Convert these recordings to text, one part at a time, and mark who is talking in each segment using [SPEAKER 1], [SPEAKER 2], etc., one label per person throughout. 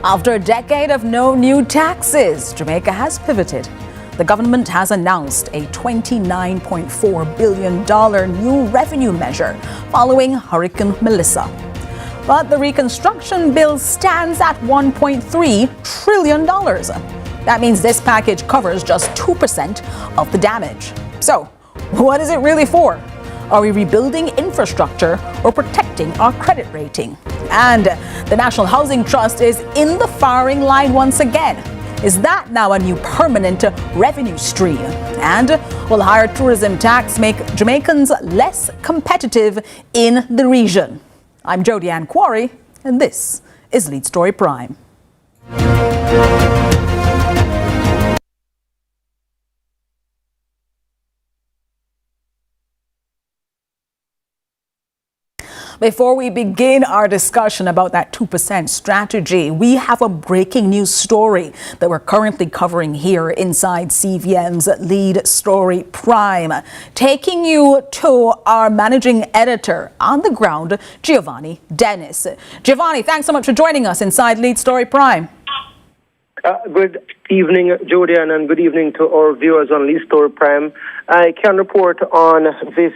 [SPEAKER 1] After a decade of no new taxes, Jamaica has pivoted. The government has announced a $29.4 billion new revenue measure following Hurricane Melissa. But the reconstruction bill stands at $1.3 trillion. That means this package covers just 2% of the damage. So, what is it really for? Are we rebuilding infrastructure or protecting our credit rating? And the National Housing Trust is in the firing line once again. Is that now a new permanent revenue stream? And will higher tourism tax make Jamaicans less competitive in the region? I'm Jody Ann Quarry, and this is Lead Story Prime. Before we begin our discussion about that 2% strategy, we have a breaking news story that we're currently covering here inside CVM's Lead Story Prime, taking you to our managing editor on the ground, Giovanni Dennis. Giovanni, thanks so much for joining us inside Lead Story Prime.
[SPEAKER 2] Good evening, Jodian, and good evening to our viewers on Lead Story Prime. I can report on this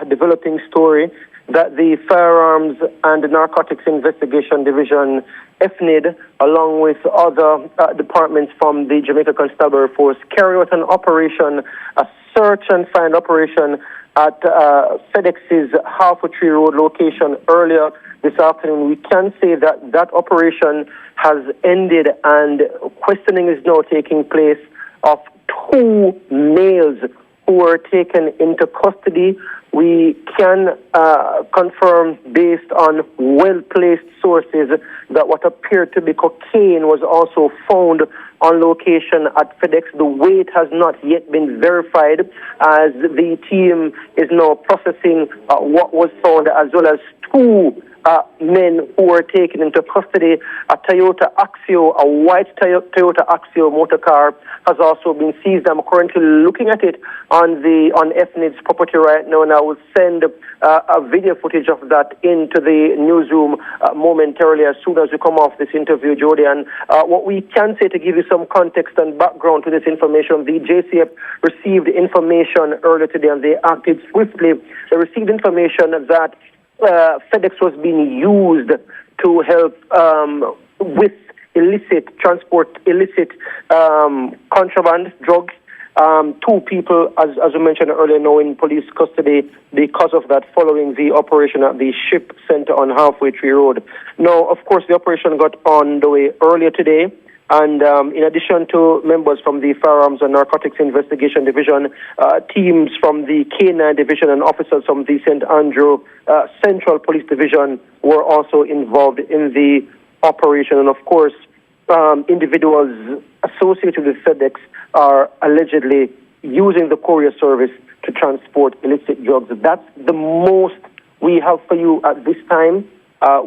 [SPEAKER 2] developing story that the Firearms and Narcotics Investigation Division, FNID, along with other departments from the Jamaica Constabulary Force, carry out an operation, a search and find operation at FedEx's Half a Tree Road location earlier this afternoon. We can say that that operation has ended, and questioning is now taking place of two males who were taken into custody. We can confirm, based on well-placed sources, that what appeared to be cocaine was also found on location at FedEx. The weight has not yet been verified, as the team is now processing what was found, as well as two men who were taken into custody. A Toyota Axio, a white Toyota Axio motor car, has also been seized. I'm currently looking at it on FNID's property right now, and I will send a video footage of that into the newsroom momentarily as soon as we come off this interview, Jody. And what we can say, to give you some context and background to this information, the JCF received information earlier today, and they acted swiftly. They received information that FedEx was being used to help with transport illicit contraband drugs. Two people, as we mentioned earlier, now in police custody because of that, following the operation at the Ship Center on Halfway Tree Road. Now, of course, the operation got on the way earlier today. And in addition to members from the Firearms and Narcotics Investigation Division, teams from the K9 Division and officers from the St. Andrew Central Police Division were also involved in the operation. And of course, individuals associated with FedEx are allegedly using the courier service to transport illicit drugs. That's the most we have for you at this time.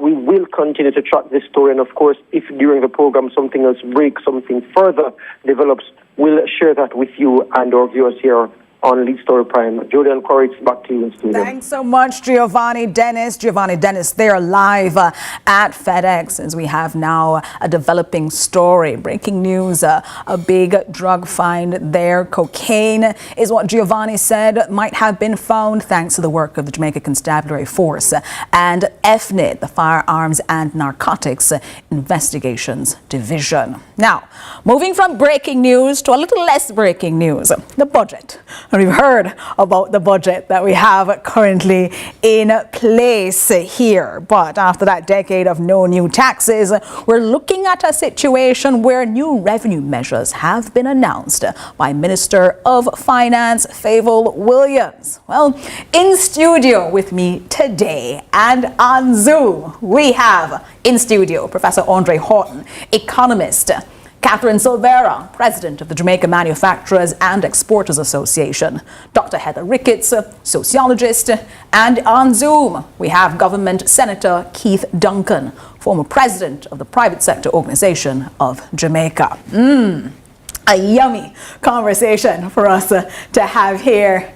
[SPEAKER 2] We will continue to track this story, and of course, if during the program something else breaks, something further develops, we'll share that with you and our viewers here on Lead Story Prime. Jody and Corey, it's back to you in studio.
[SPEAKER 1] Thanks so much, Giovanni Dennis. Giovanni Dennis there live at FedEx, as we have now a developing story. Breaking news, a big drug find there. Cocaine is what Giovanni said might have been found thanks to the work of the Jamaica Constabulary Force and FNID, the Firearms and Narcotics Investigations Division. Now, moving from breaking news to a little less breaking news, the budget. And we've heard about the budget that we have currently in place here. But after that decade of no new taxes, we're looking at a situation where new revenue measures have been announced by Minister of Finance Favour Williams. Well, in studio with me today and on Zoom, we have in studio Professor Andre Horton, economist, Catherine Silvera, President of the Jamaica Manufacturers and Exporters Association, Dr. Heather Ricketts, sociologist, and on Zoom we have Government Senator Keith Duncan, former President of the Private Sector Organization of Jamaica. A yummy conversation for us to have here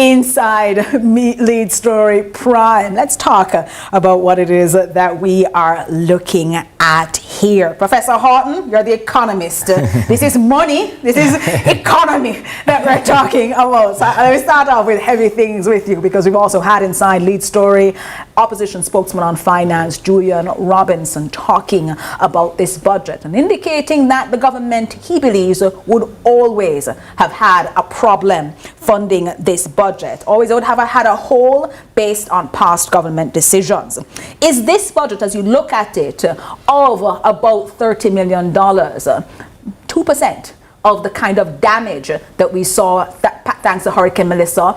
[SPEAKER 1] inside Lead Story Prime. Let's talk about what it is that we are looking at here. Professor Horton, you're the economist. This is money, this is economy that we're talking about. So let me start off with heavy things with you, because we've also had inside Lead Story opposition spokesman on finance, Julian Robinson, talking about this budget and indicating that the government, he believes, would always have had a problem funding this budget. Always would have had a hole based on past government decisions. Is this budget, as you look at it, of about $30 million, 2% of the kind of damage that we saw thanks to Hurricane Melissa,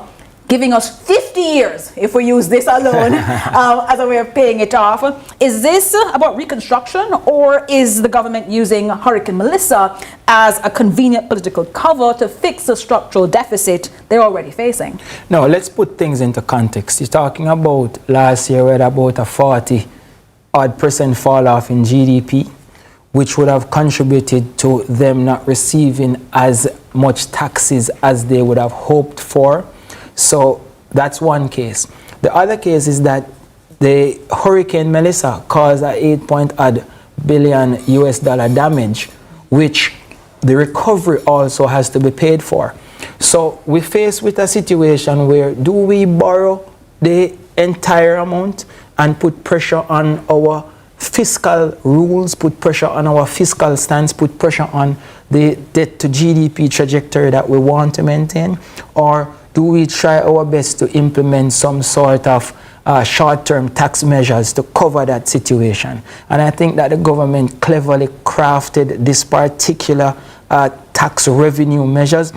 [SPEAKER 1] giving us 50 years, if we use this alone, as a way of paying it off? Is this about reconstruction, or is the government using Hurricane Melissa as a convenient political cover to fix the structural deficit they're already facing?
[SPEAKER 3] No, let's put things into context. You're talking about last year we had about a 40% fall off in GDP, which would have contributed to them not receiving as much taxes as they would have hoped for. So that's one case. The other case is that the Hurricane Melissa caused a $8 billion US damage, which the recovery also has to be paid for. So we're faced with a situation where, do we borrow the entire amount and put pressure on our fiscal rules, put pressure on our fiscal stance, put pressure on the debt to GDP trajectory that we want to maintain? Or do we try our best to implement some sort of short-term tax measures to cover that situation? And I think that the government cleverly crafted this particular tax revenue measures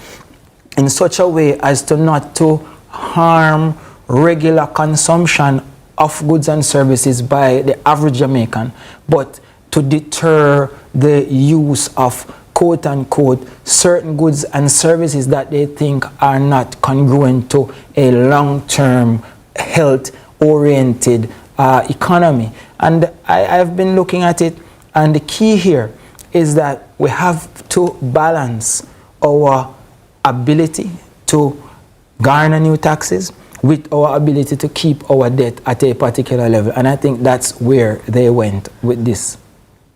[SPEAKER 3] in such a way as to not to harm regular consumption of goods and services by the average Jamaican, but to deter the use of quote-unquote certain goods and services that they think are not congruent to a long-term health-oriented economy. And I've been looking at it, and the key here is that we have to balance our ability to garner new taxes with our ability to keep our debt at a particular level. And I think that's where they went with this.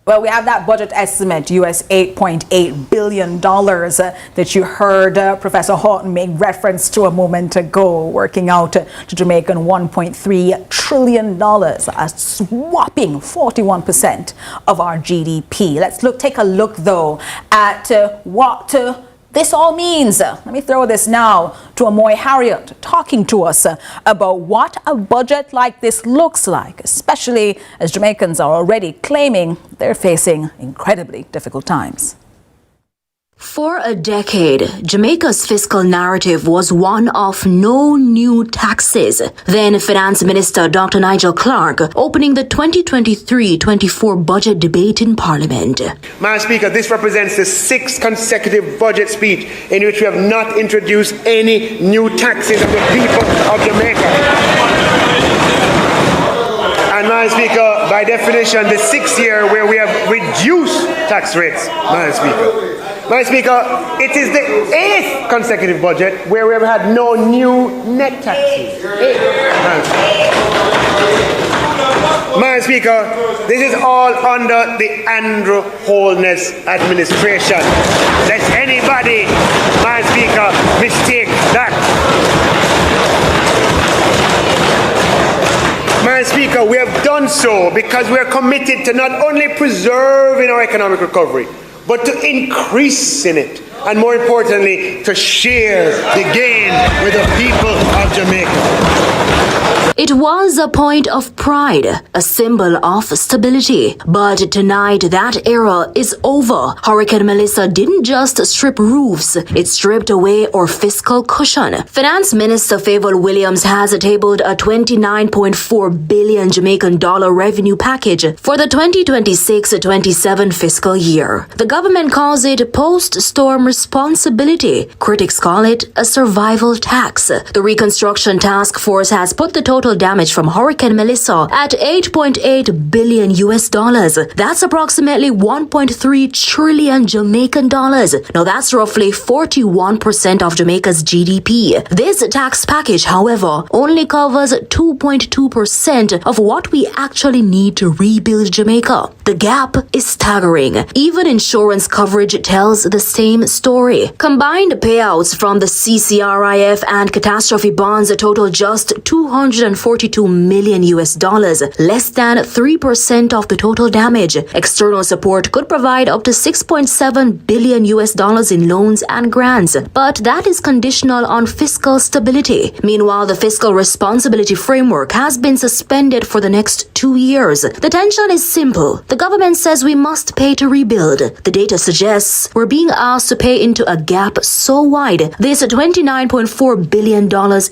[SPEAKER 1] Well, we have that budget estimate, US $8.8 billion, that you heard Professor Horton make reference to a moment ago, working out to Jamaican $1.3 trillion, a whopping 41% of our GDP. Let's take a look, though, at what this all means. Let me throw this now to Amoy Harriet, talking to us about what a budget like this looks like, especially as Jamaicans are already claiming they're facing incredibly difficult times.
[SPEAKER 4] For a decade, Jamaica's fiscal narrative was one of no new taxes. Then Finance Minister Dr. Nigel Clark opening the 2023-24 budget debate in Parliament.
[SPEAKER 5] Madam Speaker, this represents the 6th consecutive budget speech in which we have not introduced any new taxes on the people of Jamaica. And Madam Speaker, by definition, the 6th year where we have reduced tax rates, Madam Speaker. Madam Speaker, it is the 8th consecutive budget where we have had no new net taxes. Madam Speaker, this is all under the Andrew Holness administration. Let anybody, Madam Speaker, mistake that. Madam Speaker, we have done so because we are committed to not only preserving our economic recovery, but to increase in it, and more importantly, to share the gain with the people of Jamaica.
[SPEAKER 4] It was a point of pride, a symbol of stability. But tonight, that era is over. Hurricane Melissa didn't just strip roofs, it stripped away our fiscal cushion. Finance Minister Favour Williams has tabled a $29.4 billion Jamaican dollar revenue package for the 2026-27 fiscal year. The government calls it post-storm responsibility. Critics call it a survival tax. The Reconstruction Task Force has put the total damage from Hurricane Melissa at $8.8 billion US. That's approximately 1.3 trillion Jamaican dollars. Now that's roughly 41% of Jamaica's GDP. This tax package, however, only covers 2.2% of what we actually need to rebuild Jamaica. The gap is staggering. Even insurance coverage tells the same story. Combined payouts from the CCRIF and catastrophe bonds total just 242 million US dollars, less than 3% of the total damage. External support could provide up to 6.7 billion US dollars in loans and grants, but that is conditional on fiscal stability. Meanwhile, the fiscal responsibility framework has been suspended for the next 2 years. The tension is simple. The government says we must pay to rebuild. The data suggests we're being asked to pay into a gap so wide, this $29.4 billion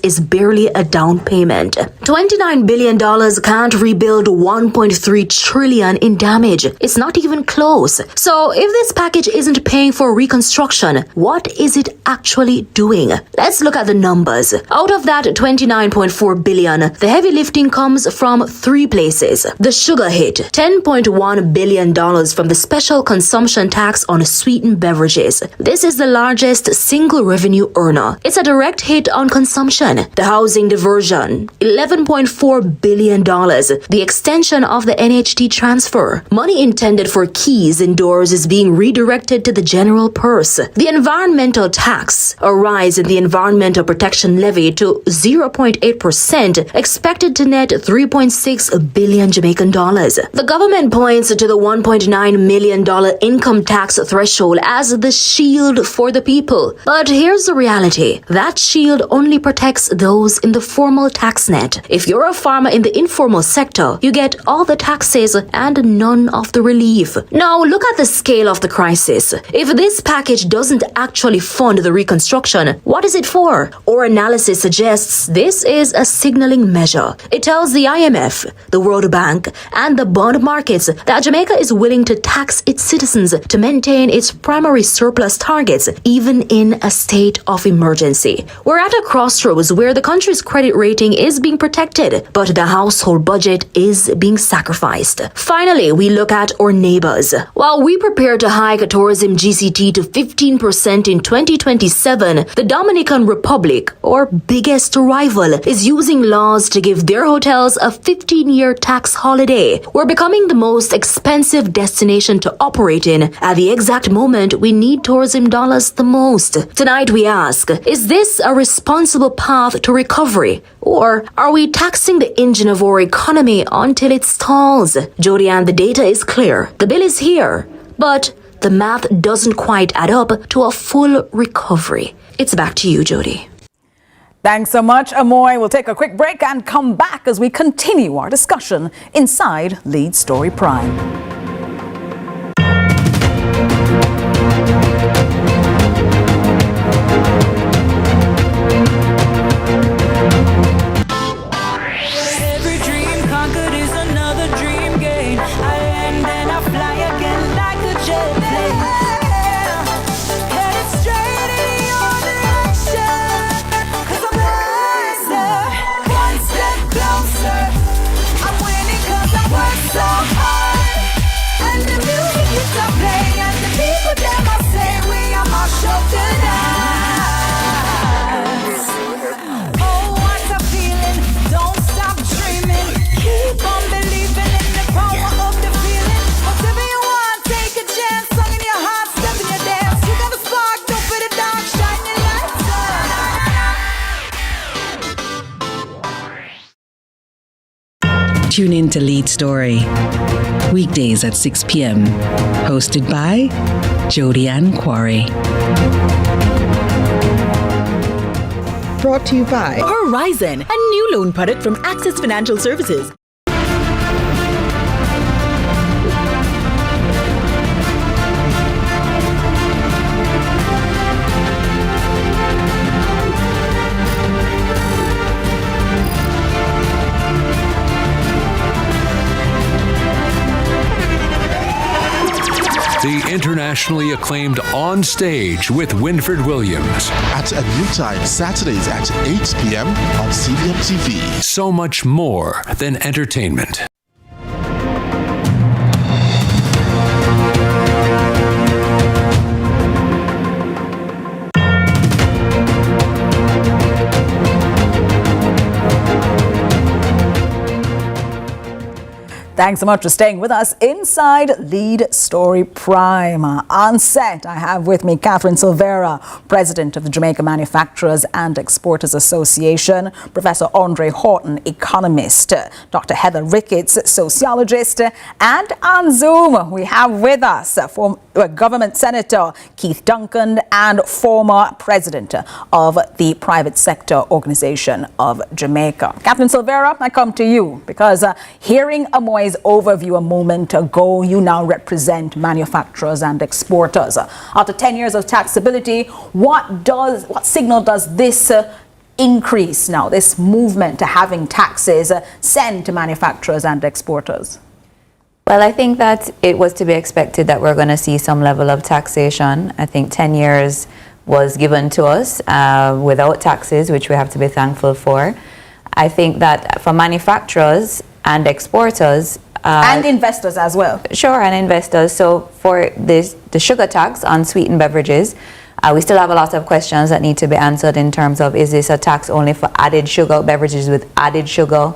[SPEAKER 4] is barely a down payment. $29 billion can't rebuild 1.3 trillion in damage. It's not even close. So if this package isn't paying for reconstruction, what is it actually doing? Let's look at the numbers. Out of that $29.4 billion, the heavy lifting comes from 3 places. The sugar hit, $10.1 billion from the special consumption tax on sweetened beverages. This is the largest single revenue earner. It's a direct hit on consumption. The housing diversion, $11.4 billion. The extension of the NHT transfer. Money intended for keys indoors is being redirected to the general purse. The environmental tax, a rise in the environmental protection levy to 0.8%, expected to net 3.6 billion Jamaican dollars. The government points to the $1.9 million income tax threshold as the shield for the people. But here's the reality. That shield only protects those in the formal tax net. If you're a farmer in the informal sector, you get all the taxes and none of the relief. Now look at the scale of the crisis. If this package doesn't actually fund the reconstruction, what is it for? Our analysis suggests this is a signaling measure. It tells the IMF, the World Bank, and the bond markets that Jamaica is willing to tax its citizens to maintain its primary surplus targets, even in a state of emergency. We're at a crossroads where the country's credit rating is being protected, but the household budget is being sacrificed. Finally, we look at our neighbors. While we prepare to hike tourism GCT to 15% in 2027, the Dominican Republic, our biggest rival, is using laws to give their hotels a 15-year tax holiday. We're becoming the most expensive destination to operate in at the exact moment we need tourism dollars the most. Tonight we ask, is this a responsible path to recovery? Or are we taxing the engine of our economy until it stalls? Jody, and the data is clear. The bill is here, but the math doesn't quite add up to a full recovery. It's back to you, Jody.
[SPEAKER 1] Thanks so much, Amoy. We'll take a quick break and come back as we continue our discussion inside Lead Story Prime.
[SPEAKER 6] Tune in to Lead Story, weekdays at 6 p.m. Hosted by Jody Ann Quarry.
[SPEAKER 7] Brought to you by
[SPEAKER 8] Horizon, a new loan product from Access Financial Services.
[SPEAKER 9] the internationally acclaimed On Stage with Winford Williams.
[SPEAKER 10] At a new time, Saturdays at 8 p.m. on CVM TV.
[SPEAKER 9] So much more than entertainment.
[SPEAKER 1] Thanks so much for staying with us inside Lead Story Prime. On set, I have with me Catherine Silvera, President of the Jamaica Manufacturers and Exporters Association, Professor Andre Horton, economist, Dr. Heather Ricketts, sociologist, and on Zoom we have with us former Government Senator Keith Duncan and former President of the Private Sector Organization of Jamaica. Catherine Silvera, I come to you because hearing Amoy's overview a moment ago, you now represent manufacturers and exporters. After 10 years of taxability, what signal does this increase now, this movement to having taxes send to manufacturers and exporters?
[SPEAKER 11] Well, I think that it was to be expected that we're going to see some level of taxation. I think 10 years was given to us without taxes, which we have to be thankful for. I think that for manufacturers and exporters,
[SPEAKER 1] and investors as well.
[SPEAKER 11] Sure, and investors. So for the sugar tax on sweetened beverages, we still have a lot of questions that need to be answered in terms of, is this a tax only for added sugar, beverages with added sugar,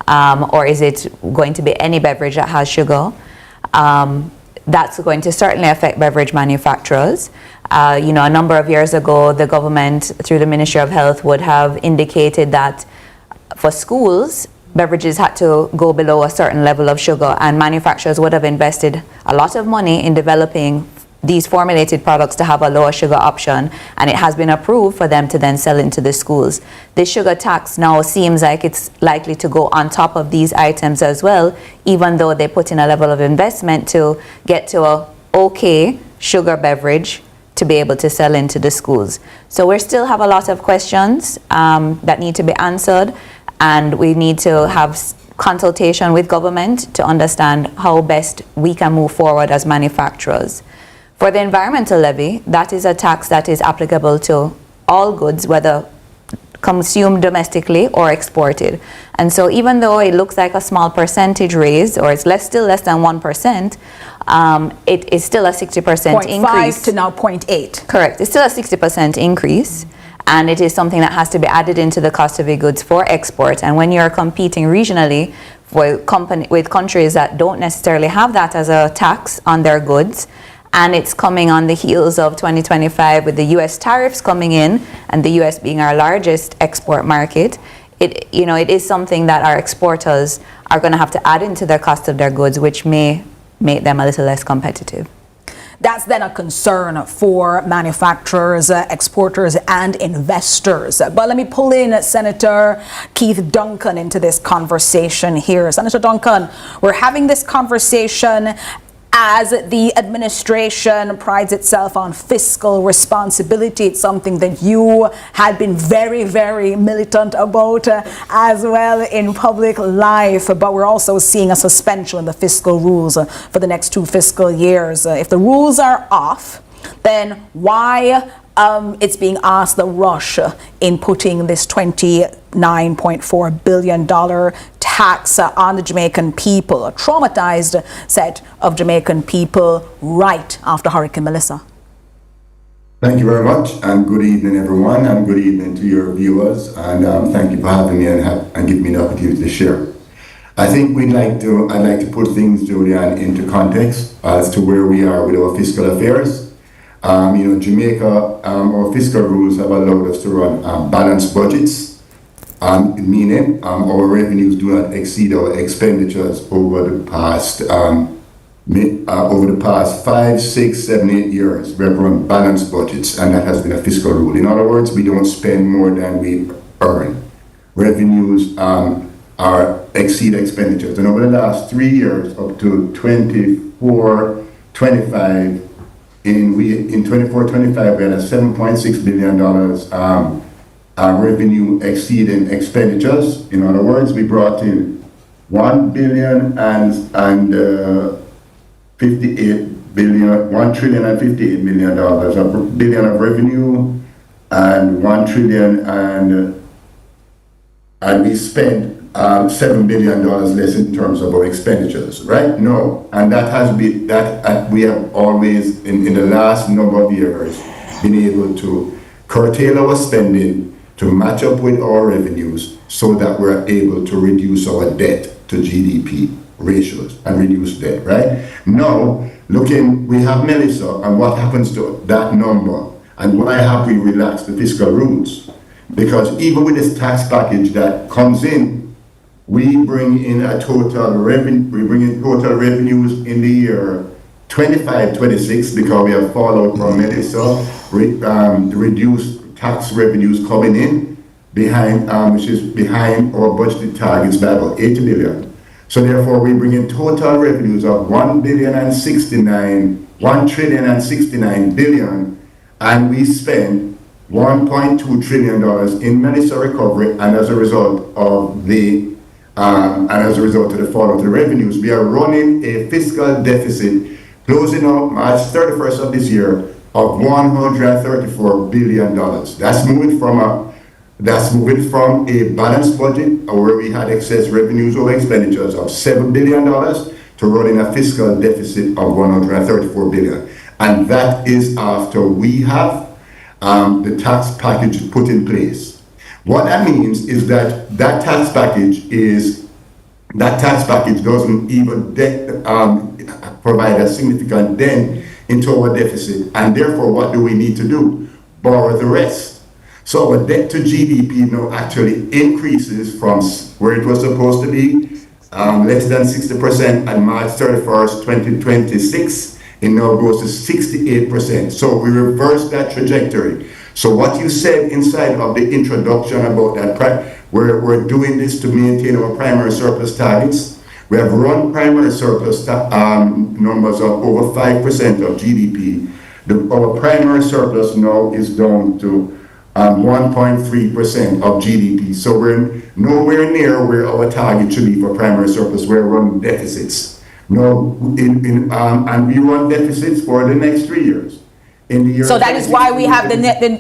[SPEAKER 11] or is it going to be any beverage that has sugar? That's going to certainly affect beverage manufacturers. A number of years ago, the government, through the Ministry of Health, would have indicated that for schools, beverages had to go below a certain level of sugar, and manufacturers would have invested a lot of money in developing these formulated products to have a lower sugar option, and it has been approved for them to then sell into the schools. The sugar tax now seems like it's likely to go on top of these items as well, even though they put in a level of investment to get to a okay sugar beverage to be able to sell into the schools. So we still have a lot of questions that need to be answered, and we need to have consultation with government to understand how best we can move forward as manufacturers. For the environmental levy, that is a tax that is applicable to all goods, whether consumed domestically or exported. And so even though it looks like a small percentage raise, or it's still less than 1%, it is still a 60% increase.
[SPEAKER 1] 0.5 to now 0.8.
[SPEAKER 11] Correct. It's still a 60% increase. And it is something that has to be added into the cost of the goods for export. And when you're competing regionally with countries that don't necessarily have that as a tax on their goods, and it's coming on the heels of 2025 with the U.S. tariffs coming in, and the U.S. being our largest export market, it is something that our exporters are going to have to add into their cost of their goods, which may make them a little less competitive.
[SPEAKER 1] That's then a concern for manufacturers, exporters, and investors. But let me pull in Senator Keith Duncan into this conversation here. Senator Duncan, we're having this conversation as the administration prides itself on fiscal responsibility. It's something that you had been very, very militant about as well in public life. But we're also seeing a suspension in the fiscal rules for the next 2 fiscal years. If the rules are off, then why it's being asked the rush in putting this $29.4 billion tax on the Jamaican people, a traumatized set of Jamaican people right after Hurricane Melissa?
[SPEAKER 12] Thank you very much, and good evening, everyone, and good evening to your viewers, and thank you for having me and giving me the opportunity to share. I think I'd like to put things, Julian, into context as to where we are with our fiscal affairs. Jamaica, our fiscal rules have allowed us to run balanced budgets, meaning our revenues do not exceed our expenditures over the past 5, 6, 7, 8 years. We have run balanced budgets, and that has been a fiscal rule. In other words, we don't spend more than we earn. Revenues exceed expenditures, and over the last 3 years, up to 24, 25. In 24-25, we had a $7.6 billion revenue exceeding expenditures. In other words, we brought in $1 billion and $58 $1 trillion and $58 million of revenue, and $1 trillion and we spent $7 billion less in terms of our expenditures, right? No, and that has been we have always in the last number of years been able to curtail our spending to match up with our revenues so that we're able to reduce our debt to GDP ratios and reduce debt, right? Now, we have Melissa, and what happens to that number, and why have we relaxed the fiscal rules? Because even with this tax package that comes in, we bring in total revenues in the year 25-26 because we have fallout from Melissa, reduced tax revenues coming in behind, which is behind our budgeted targets by about 80 billion. So therefore, we bring in total revenues of $1 trillion and 69 billion, and we spend $1.2 trillion in Melissa recovery, and as a result of the fallout of the revenues, we are running a fiscal deficit closing out March 31st of this year of $134 billion. That's moving from a balanced budget where we had excess revenues over expenditures of $7 billion to running a fiscal deficit of $134 billion. And that is after we have the tax package put in place. What that means is that tax package doesn't even provide a significant dent into our deficit. And therefore, what do we need to do? Borrow the rest. So our debt to GDP now actually increases from where it was supposed to be, less than 60% at March 31st, 2026. It now goes to 68%. So we reverse that trajectory. So what you said inside of the introduction about that, we're doing this to maintain our primary surplus targets. We have run primary surplus numbers of over 5% of GDP. Our primary surplus now is down to 1.3% of GDP. So we're nowhere near where our target should be for primary surplus. We're running deficits. No, and we run deficits for the next 3 years.
[SPEAKER 1] So that is why we have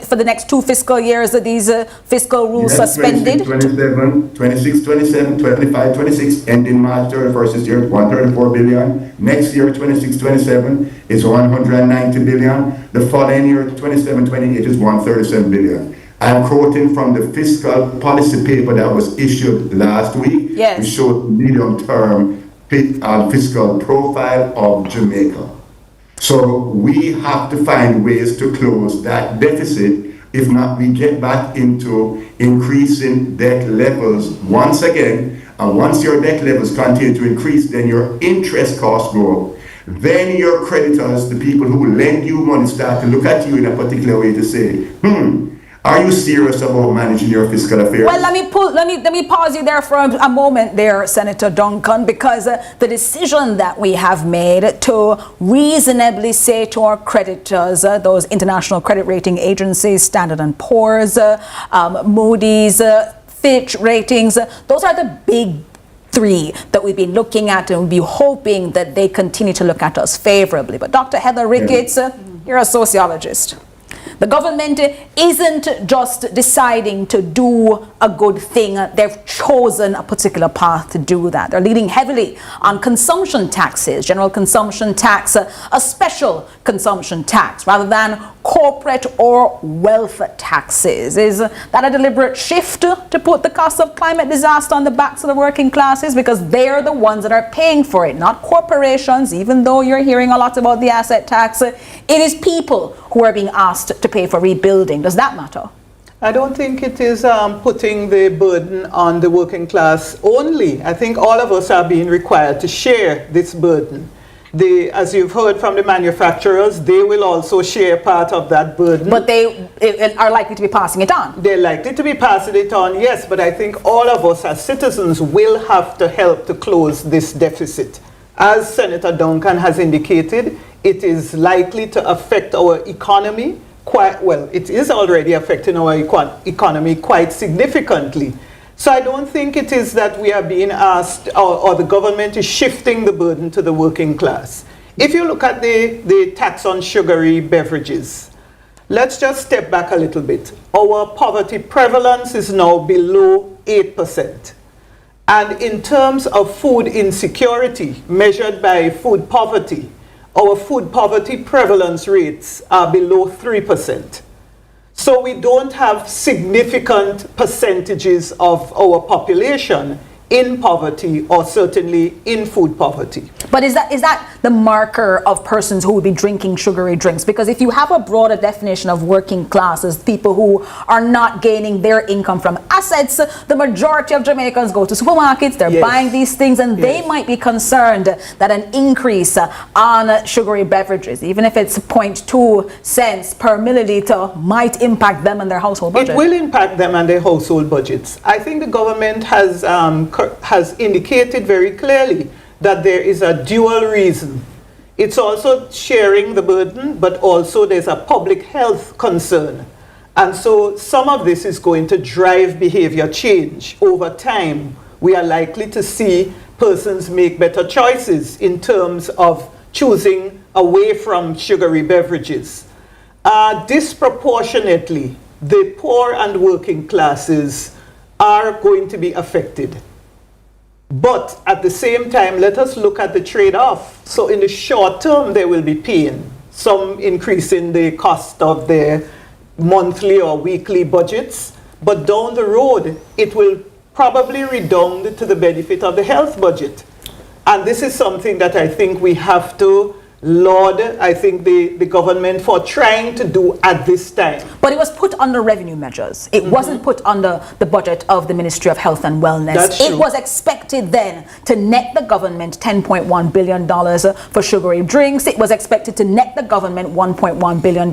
[SPEAKER 1] for the next 2 fiscal years these fiscal rules suspended.
[SPEAKER 12] 26, 27, 25, 26, ending March 31st this year, 134 billion. Next year, 26, 27 is 190 billion. The following year, 27, 28 is 137 billion. I'm quoting from the fiscal policy paper that was issued last week.
[SPEAKER 1] Yes.
[SPEAKER 12] We showed medium-term fiscal profile of Jamaica. So we have to find ways to close that deficit. If not, we get back into increasing debt levels once again. And once your debt levels continue to increase, then your interest costs go up. Then your creditors, the people who lend you money, start to look at you in a particular way to say, are you serious about managing your fiscal affairs?
[SPEAKER 1] Well, let me pause you there for a moment there, Senator Duncan, because the decision that we have made to reasonably say to our creditors, those international credit rating agencies, Standard & Poor's, Moody's, Fitch ratings, those are the big 3 that we've been looking at, and we'll be hoping that they continue to look at us favorably. But Dr. Heather Ricketts, you're a sociologist. The government isn't just deciding to do a good thing. They've chosen a particular path to do that. They're leaning heavily on consumption taxes, general consumption tax, a special consumption tax, rather than corporate or wealth taxes. Is that a deliberate shift to put the cost of climate disaster on the backs of the working classes? Because they're the ones that are paying for it, not corporations, even though you're hearing a lot about the asset tax. It is people who are being asked to pay for rebuilding. Does that matter?
[SPEAKER 13] I don't think it is putting the burden on the working class only. I think all of us are being required to share this burden. As you've heard from the manufacturers, they will also share part of that burden.
[SPEAKER 1] But they are likely to be passing it on.
[SPEAKER 13] They're likely to be passing it on, yes, but I think all of us as citizens will have to help to close this deficit. As Senator Duncan has indicated, it is likely to affect our economy quite well. It is already affecting our economy quite significantly. So I don't think it is that we are being asked, or the government is shifting the burden to the working class. If you look at the tax on sugary beverages, let's just step back a little bit. Our poverty prevalence is now below 8%. And in terms of food insecurity, measured by food poverty, our food poverty prevalence rates are below 3%. So we don't have significant percentages of our population in poverty, or certainly in food poverty.
[SPEAKER 1] But is that the marker of persons who would be drinking sugary drinks? Because if you have a broader definition of working class as people who are not gaining their income from assets, the majority of Jamaicans go to supermarkets, they're buying these things, and they might be concerned that an increase on sugary beverages, even if it's 0.2 cents per milliliter, might impact them and their household budget.
[SPEAKER 13] It will impact them and their household budgets. I think the government has indicated very clearly that there is a dual reason. It's also sharing the burden, but also there's a public health concern. And so some of this is going to drive behavior change. Over time, we are likely to see persons make better choices in terms of choosing away from sugary beverages. Disproportionately, the poor and working classes are going to be affected. But at the same time, let us look at the trade-off. So in the short term, there will be pain, some increase in the cost of their monthly or weekly budgets. But down the road, it will probably redound to the benefit of the health budget. And this is something that I think we have to laud, I think, the government for trying to do at this time.
[SPEAKER 1] But it was put under revenue measures. It wasn't put under the budget of the Ministry of Health and Wellness.
[SPEAKER 13] That's true.
[SPEAKER 1] It was expected then to net the government $10.1 billion for sugary drinks. It was expected to net the government $1.1 billion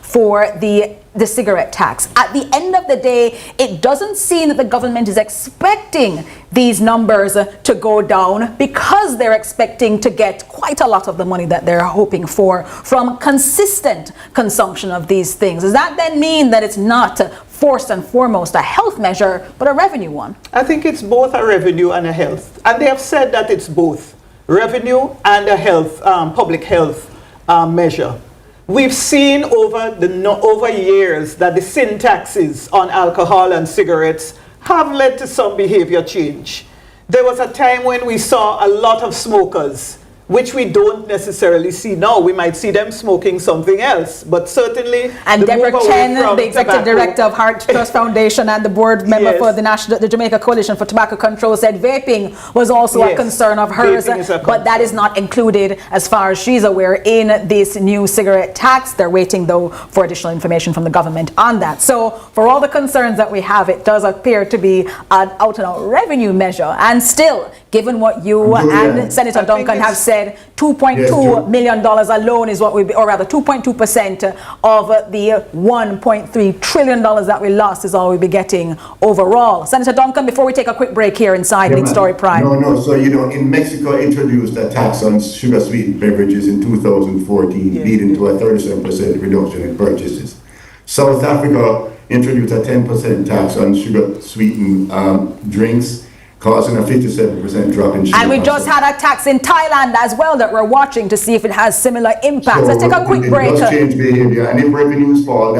[SPEAKER 1] for the cigarette tax. At the end of the day, it doesn't seem that the government is expecting these numbers to go down, because they're expecting to get quite a lot of the money that they're hoping for from consistent consumption of these things. Does that then mean that it's not first and foremost a health measure, but a revenue one?
[SPEAKER 13] I think it's both a revenue and a health. And they have said that it's both revenue and a health, public health measure. We've seen over years that the sin taxes on alcohol and cigarettes have led to some behavior change. There was a time when we saw a lot of smokers, which we don't necessarily see now. We might see them smoking something else, but certainly.
[SPEAKER 1] And Deborah Chen, the executive director of Heart Trust Foundation and the board member for the Jamaica Coalition for Tobacco Control, said vaping was also a concern of hers, but that is not included, as far as she's aware, in this new cigarette tax. They're waiting, though, for additional information from the government on that. So for all the concerns that we have, it does appear to be an out-and-out revenue measure. And still, given what you and Senator Duncan have said, $2.2 million alone is what we, or rather 2.2% of the $1.3 trillion that we lost is all we'll be getting overall. Senator Duncan, before we take a quick break here inside Lead Story Prime.
[SPEAKER 12] So, in Mexico introduced a tax on sugar-sweetened beverages in 2014, leading to a 37% reduction in purchases. South Africa introduced a 10% tax on sugar-sweetened drinks, causing a 57% drop in sugar.
[SPEAKER 1] And we just had a tax in Thailand as well that we're watching to see if it has similar impacts. Let's take a quick break.
[SPEAKER 12] It does change behavior, and if revenues fall,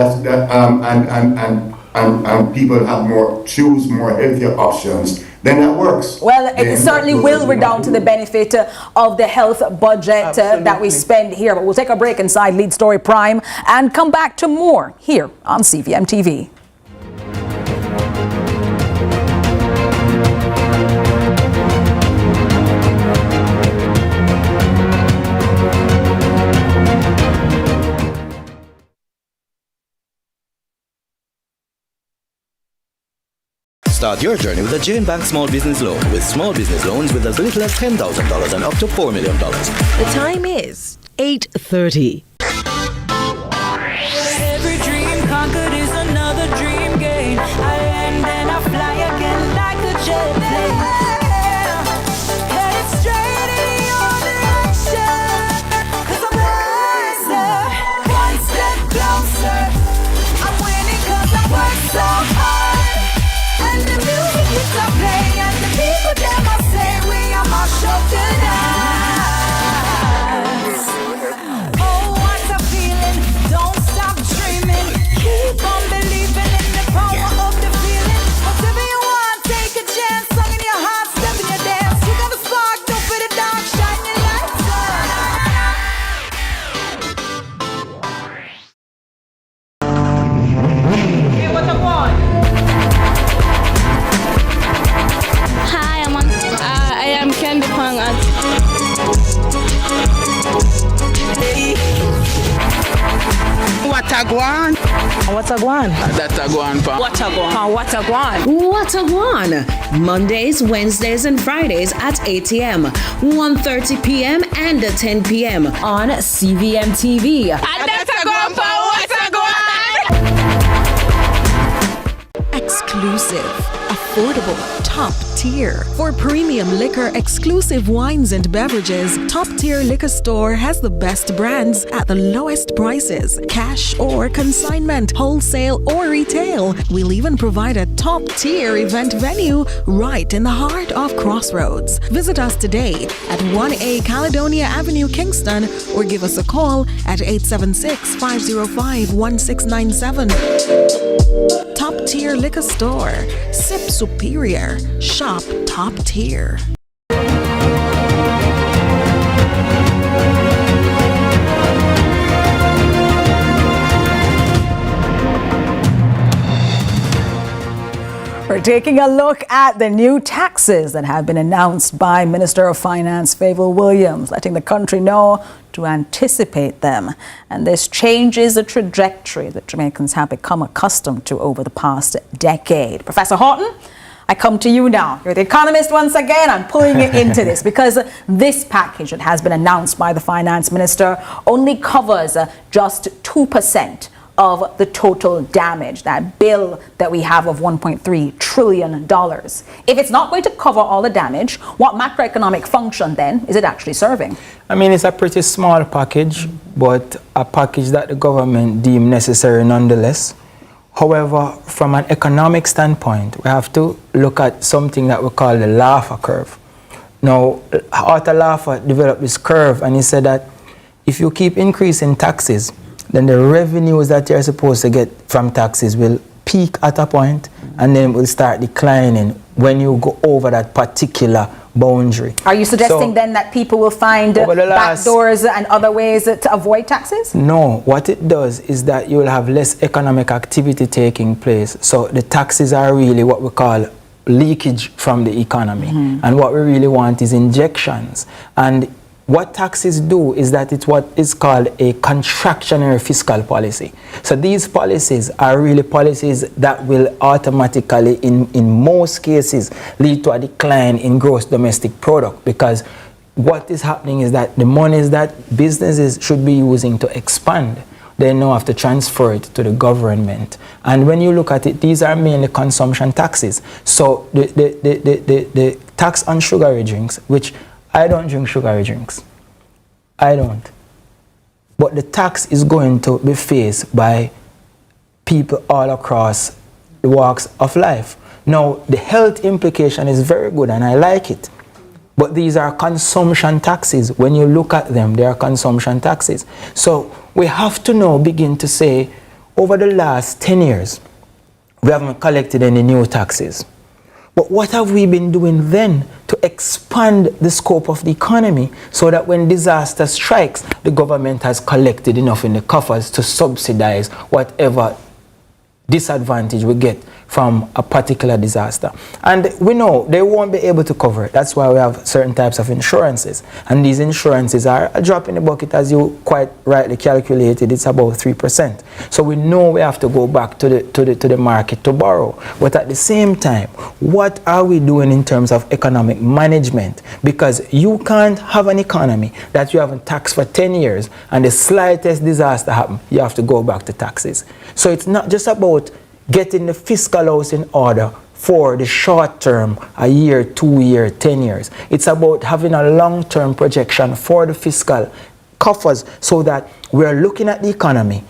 [SPEAKER 12] and people choose more healthier options, then that works.
[SPEAKER 1] Well, it certainly will redound to the benefit of the health budget that we spend here. But we'll take a break inside Lead Story Prime and come back to more here on CVM TV.
[SPEAKER 14] Start your journey with a Jane Bank Small Business Loan, with small business loans with as little as $10,000 and up to $4 million.
[SPEAKER 8] The time is 8:30.
[SPEAKER 15] Every dream conquered is another dream gained. I land and I fly again like a jet plane. Headed straight in your direction, 'cause I'm wiser, one step closer. I'm winning 'cause I work so hard. And the music keeps on playing, and the people that must say we are my show tonight.
[SPEAKER 7] Watagwan.
[SPEAKER 16] Datagwan pa.
[SPEAKER 7] Watagwan. Watagwan.
[SPEAKER 6] Watagwan. Mondays, Wednesdays, and Fridays at 8 a.m., 1:30 p.m., and 10 p.m. on CVM TV.
[SPEAKER 7] Watagwan pa. Watagwan.
[SPEAKER 8] Exclusive, affordable, top tier. For premium liquor, exclusive wines and beverages, Top Tier Liquor Store has the best brands at the lowest prices. Cash or consignment, wholesale or retail. We'll even provide a top tier event venue right in the heart of Crossroads. Visit us today at 1A Caledonia Avenue, Kingston, or give us a call at 876-505-1697. Top Tier Liquor Store. Sip superior. Shop top tier.
[SPEAKER 1] We're taking a look at the new taxes that have been announced by Minister of Finance Fiscal Williams, letting the country know to anticipate them. And this changes the trajectory that Jamaicans have become accustomed to over the past decade. Professor Horton, I come to you now. You're the economist once again. I'm pulling it into this because this package that has been announced by the finance minister only covers just 2% of the total damage, that bill that we have of $1.3 trillion. If it's not going to cover all the damage, what macroeconomic function then is it actually serving?
[SPEAKER 3] I mean, it's a pretty small package, but a package that the government deemed necessary nonetheless. However, from an economic standpoint, we have to look at something that we call the Laffer curve. Now, Arthur Laffer developed this curve, and he said that if you keep increasing taxes, then the revenues that you're supposed to get from taxes will peak at a point and then will start declining when you go over that particular boundary.
[SPEAKER 1] Are you suggesting then that people will find back doors and other ways to avoid taxes?
[SPEAKER 3] No, what it does is that you will have less economic activity taking place. So the taxes are really what we call leakage from the economy. And what we really want is injections. And what taxes do is that it's what is called a contractionary fiscal policy. So these policies are really policies that will automatically, in most cases, lead to a decline in gross domestic product, because what is happening is that the monies that businesses should be using to expand, they now have to transfer it to the government. And when you look at it, these are mainly consumption taxes. So the tax on sugary drinks, which I don't drink sugary drinks. I don't. But the tax is going to be faced by people all across the walks of life. Now, the health implication is very good and I like it. But these are consumption taxes. When you look at them, they are consumption taxes. So we have to now begin to say, over the last 10 years, we haven't collected any new taxes. But what have we been doing then to expand the scope of the economy so that when disaster strikes, the government has collected enough in the coffers to subsidize whatever disadvantage we get from a particular disaster? And we know they won't be able to cover it. That's why we have certain types of insurances. And these insurances are a drop in the bucket, as you quite rightly calculated. It's about 3%. So we know we have to go back to the market to borrow. But at the same time, what are we doing in terms of economic management? Because you can't have an economy that you haven't taxed for 10 years and the slightest disaster happens, you have to go back to taxes. So it's not just about getting the fiscal house in order for the short term, a year, 2 years, 10 years. It's about having a long-term projection for the fiscal coffers so that we're looking at the economy.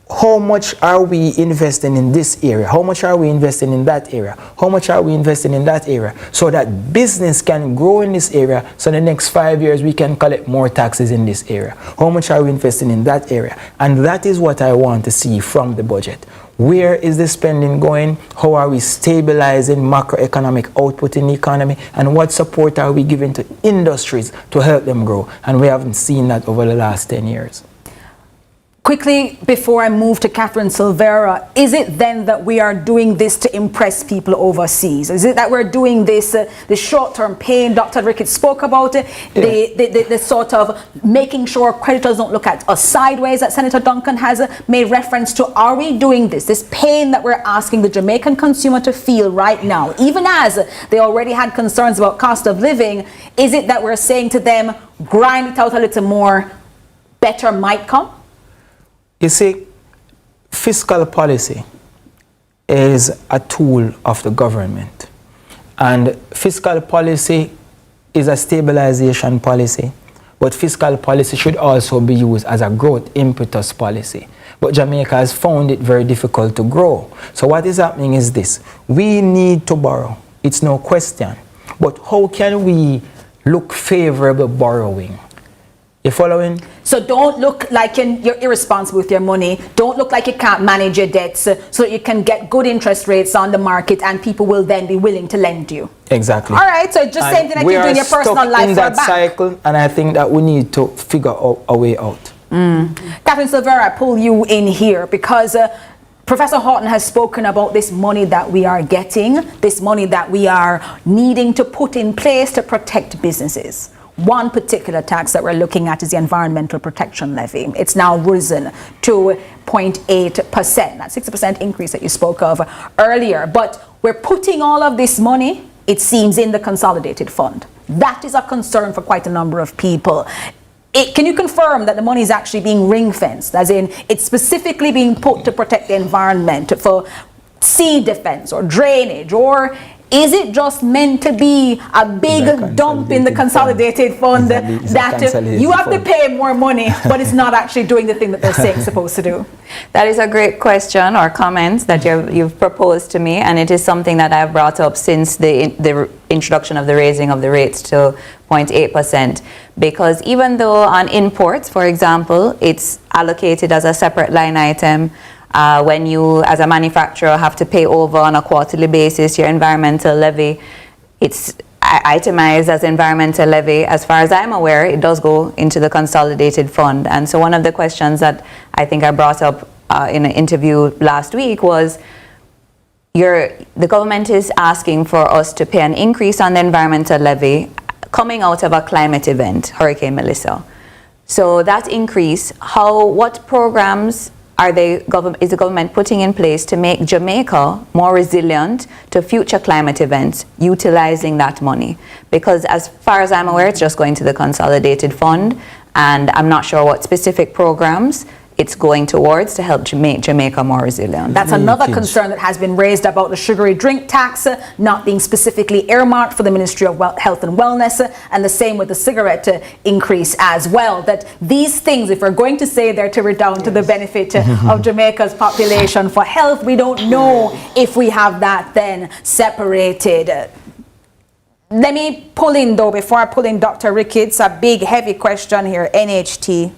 [SPEAKER 3] How much are we investing in this area? How much are we investing in that area? How much are we investing in that area? So that business can grow in this area, so in the next 5 years we can collect more taxes in this area. How much are we investing in that area? And that is what I want to see from the budget. Where is the spending going? How are we stabilizing macroeconomic output in the economy? And what support are we giving to industries to help them grow? And we haven't seen that over the last 10 years.
[SPEAKER 1] Quickly, before I move to Catherine Silvera, is it then that we are doing this to impress people overseas? Is it that we're doing this, the short-term pain, Dr. Ricketts spoke about it, the sort of making sure creditors don't look at us sideways that Senator Duncan has made reference to? Are we doing this pain that we're asking the Jamaican consumer to feel right now, even as they already had concerns about cost of living? Is it that we're saying to them, grind it out a little more, better might come?
[SPEAKER 3] You see, fiscal policy is a tool of the government. And fiscal policy is a stabilization policy. But fiscal policy should also be used as a growth impetus policy. But Jamaica has found it very difficult to grow. So what is happening is this. We need to borrow. It's no question. But how can we look favorable borrowing? You following?
[SPEAKER 1] So don't look like you're irresponsible with your money. Don't look like you can't manage your debts so that you can get good interest rates on the market and people will then be willing to lend you.
[SPEAKER 3] Exactly.
[SPEAKER 1] All right, so just same thing like you do in your personal life
[SPEAKER 3] in
[SPEAKER 1] for a
[SPEAKER 3] that
[SPEAKER 1] bank.
[SPEAKER 3] cycle, and I think that we need to figure out a way out.
[SPEAKER 1] Catherine Silvera, I pull you in here because Professor Horton has spoken about this money that we are getting, this money that we are needing to put in place to protect businesses. One particular tax that we're looking at is the Environmental Protection Levy. It's now risen to 0.8%, that 60% increase that you spoke of earlier. But we're putting all of this money, it seems, in the Consolidated Fund. That is a concern for quite a number of people. Can you confirm that the money is actually being ring-fenced, as in it's specifically being put to protect the environment for sea defense or drainage, or is it just meant to be a big dump in the Consolidated Fund that you have to pay more money, but it's not actually doing the thing that they're saying it's supposed to do?
[SPEAKER 11] That is a great question or comment that you've proposed to me, and it is something that I've brought up since the introduction of the raising of the rates to 0.8%. Because even though on imports, for example, it's allocated as a separate line item, when you, as a manufacturer, have to pay over on a quarterly basis your environmental levy, it's itemized as environmental levy. As far as I'm aware, it does go into the Consolidated Fund. And so one of the questions that I think I brought up in an interview last week was, the government is asking for us to pay an increase on the environmental levy coming out of a climate event, Hurricane Melissa. So that increase, what programs is the government putting in place to make Jamaica more resilient to future climate events, utilizing that money? Because as far as I'm aware, it's just going to the Consolidated Fund, and I'm not sure what specific programs it's going towards to help make Jamaica more resilient.
[SPEAKER 1] That's another concern that has been raised about the sugary drink tax not being specifically earmarked for the Ministry of Health and Wellness, and the same with the cigarette increase as well. That these things, if we're going to say they're to redound to the benefit of Jamaica's population for health, we don't know if we have that then separated. Let me pull in, though, before I pull in Dr. Ricketts, a big, heavy question here, NHT.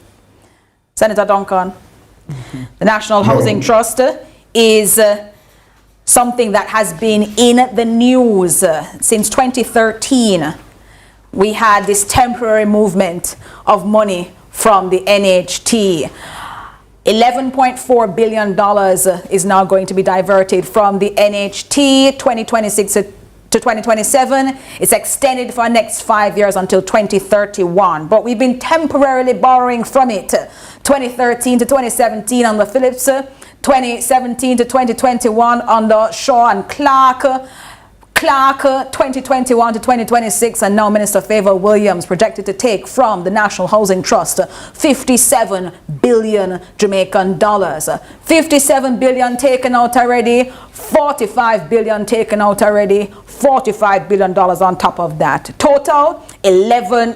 [SPEAKER 1] Senator Duncan, the National Housing Trust is something that has been in the news since 2013. We had this temporary movement of money from the NHT. $11.4 billion is now going to be diverted from the NHT, 2026 to 2027. It's extended for the next 5 years until 2031. But we've been temporarily borrowing from it. 2013 to 2017 under Phillips, 2017 to 2021 under Shaw and Clark, 2021 to 2026, and now Minister Favour Williams projected to take from the National Housing Trust 57 billion Jamaican dollars. 57 billion taken out already, 45 billion taken out already, $45 billion on top of that. Total,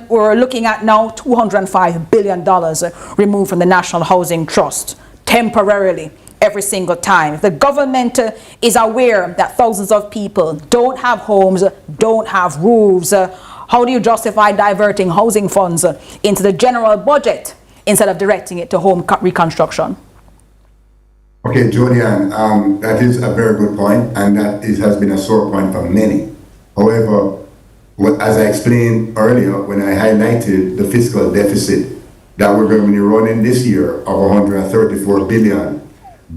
[SPEAKER 1] we're looking at now $205 billion removed from the National Housing Trust temporarily. Every single time. If the government is aware that thousands of people don't have homes, don't have roofs, how do you justify diverting housing funds into the general budget instead of directing it to home reconstruction?
[SPEAKER 12] Okay, Jodianne, that is a very good point, and that has been a sore point for many. However, as I explained earlier when I highlighted the fiscal deficit that we're going to be running this year of 134 billion,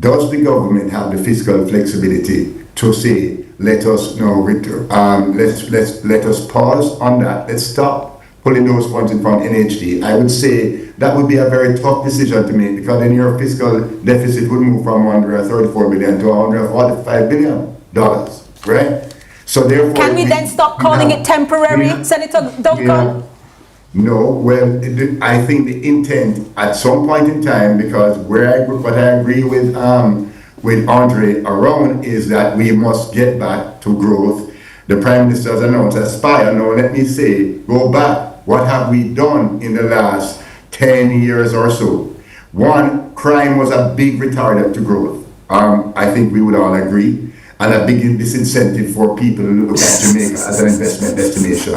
[SPEAKER 12] does the government have the fiscal flexibility to say, let us now let us pause on that, let's stop pulling those funds in from NHD? I would say that would be a very tough decision to make, because then your fiscal deficit would move from 134 billion to 145 billion dollars, right? So therefore,
[SPEAKER 1] can we then stop calling it temporary, Senator Duncan?
[SPEAKER 12] No, well, I think the intent at some point in time, because what I agree with Andre around is that we must get back to growth. The Prime Minister has announced Aspire. Now, let me say, go back. What have we done in the last 10 years or so? One, crime was a big retardant to growth. I think we would all agree. And a big disincentive for people to look at Jamaica as an investment destination.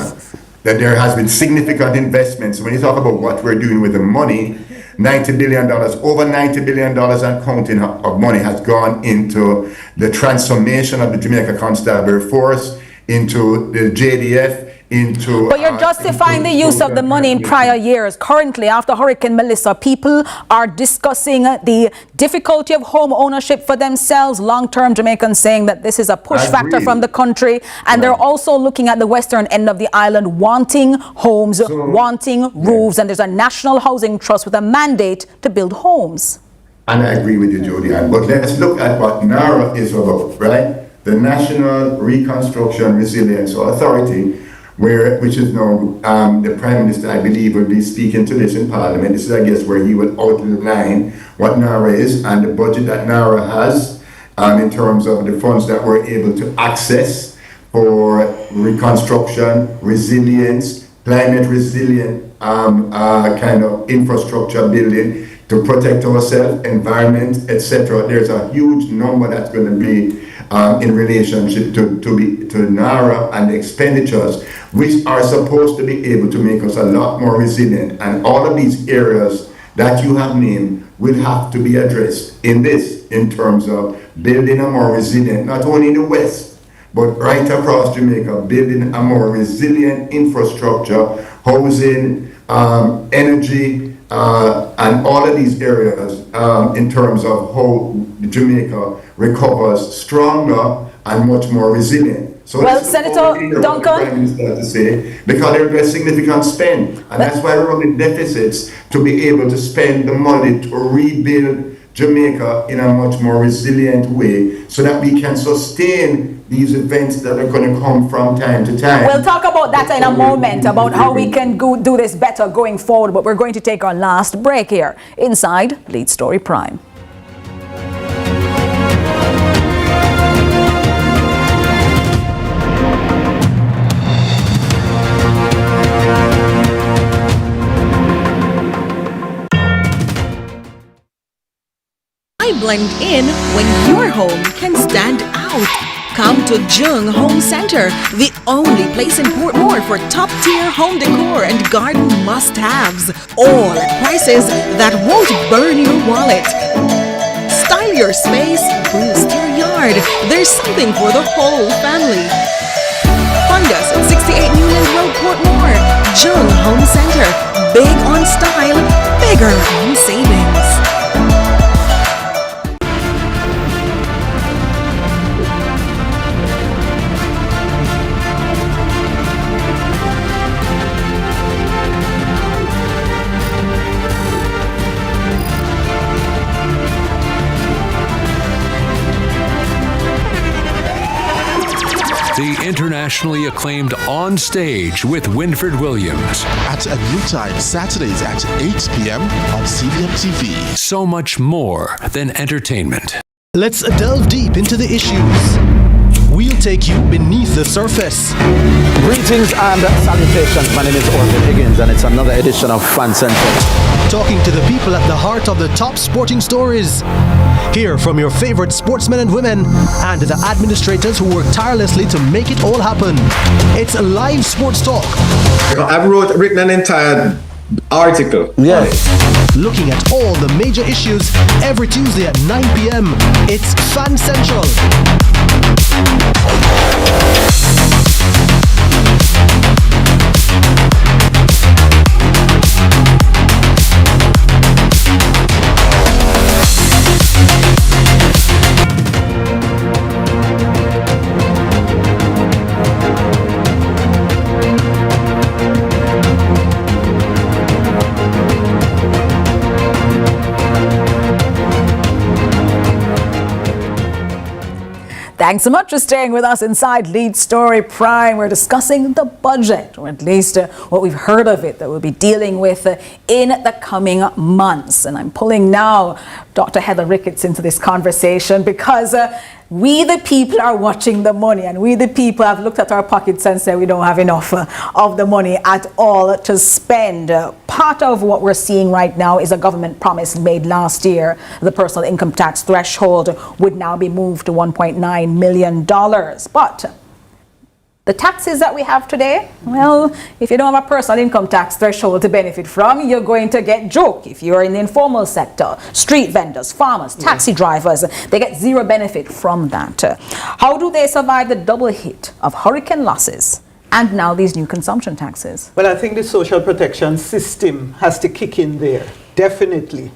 [SPEAKER 12] That there has been significant investments. When you talk about what we're doing with the money, $90 billion, over $90 billion and counting of money has gone into the transformation of the Jamaica Constabulary Force, into the JDF, into...
[SPEAKER 1] But you're justifying the use of the money in prior years. Currently, after Hurricane Melissa, people are discussing the difficulty of home ownership for themselves. Long-term Jamaicans saying that this is a push factor from the country. And they're also looking at the western end of the island, wanting homes, wanting roofs. And there's a national housing trust with a mandate to build homes.
[SPEAKER 12] And I agree with you, Jody Ann. But let's look at what NARA is about, right? The National Reconstruction Resilience Authority, which is now the Prime Minister, I believe, will be speaking to this in Parliament. This is, I guess, where he will outline what NARA is and the budget that NARA has in terms of the funds that we're able to access for reconstruction, resilience, climate resilient kind of infrastructure building to protect ourselves, environment, etc. There's a huge number that's going to be in relationship to NARA and the expenditures, which are supposed to be able to make us a lot more resilient. And all of these areas that you have named will have to be addressed in terms of building a more resilient, not only in the West, but right across Jamaica, building a more resilient infrastructure, housing, energy, and all of these areas in terms of how Jamaica recovers stronger and much more resilient. So
[SPEAKER 1] well, Senator Duncan,
[SPEAKER 12] to say, because there's significant spend, and that's why we're running deficits, to be able to spend the money to rebuild Jamaica in a much more resilient way, so that we can sustain these events that are going to come from time to time.
[SPEAKER 1] We'll talk about that in a moment, about how we can do this better going forward, but we're going to take our last break here inside Lead Story Prime.
[SPEAKER 8] Blend in when your home can stand out. Come to Jung Home Center, the only place in Portmore for top-tier home decor and garden must-haves, all at prices that won't burn your wallet. Style your space, boost your yard. There's something for the whole family. Find us at 68 Newland Road, Portmore. Jung Home Center, big on style, bigger on savings.
[SPEAKER 9] The internationally acclaimed On Stage with Winfred Williams.
[SPEAKER 10] At a new time, Saturdays at 8 p.m. on CVM TV.
[SPEAKER 9] So much more than entertainment.
[SPEAKER 16] Let's delve deep into the issues. We'll take you beneath the surface.
[SPEAKER 17] Greetings and salutations. My name is Orville Higgins, and it's another edition of Fan Central.
[SPEAKER 16] Talking to the people at the heart of the top sporting stories. Hear from your favorite sportsmen and women and the administrators who work tirelessly to make it all happen. It's a live sports talk.
[SPEAKER 18] I've written an entire article.
[SPEAKER 17] Yes.
[SPEAKER 16] Looking at all the major issues every Tuesday at 9 p.m. It's Fan Central.
[SPEAKER 1] Thanks so much for staying with us inside Lead Story Prime. We're discussing the budget, or at least what we've heard of it that we'll be dealing with in the coming months. And I'm pulling now Dr. Heather Ricketts into this conversation because we the people are watching the money, and we the people have looked at our pockets and said we don't have enough of the money at all to spend. Part of what we're seeing right now is a government promise made last year. The personal income tax threshold would now be moved to $1.9 million. But the taxes that we have today, well, if you don't have a personal income tax threshold to benefit from, you're going to get joked. If you're in the informal sector, street vendors, farmers, taxi drivers, they get zero benefit from that. How do they survive the double hit of hurricane losses and now these new consumption taxes?
[SPEAKER 13] Well, I think the social protection system has to kick in there, definitely.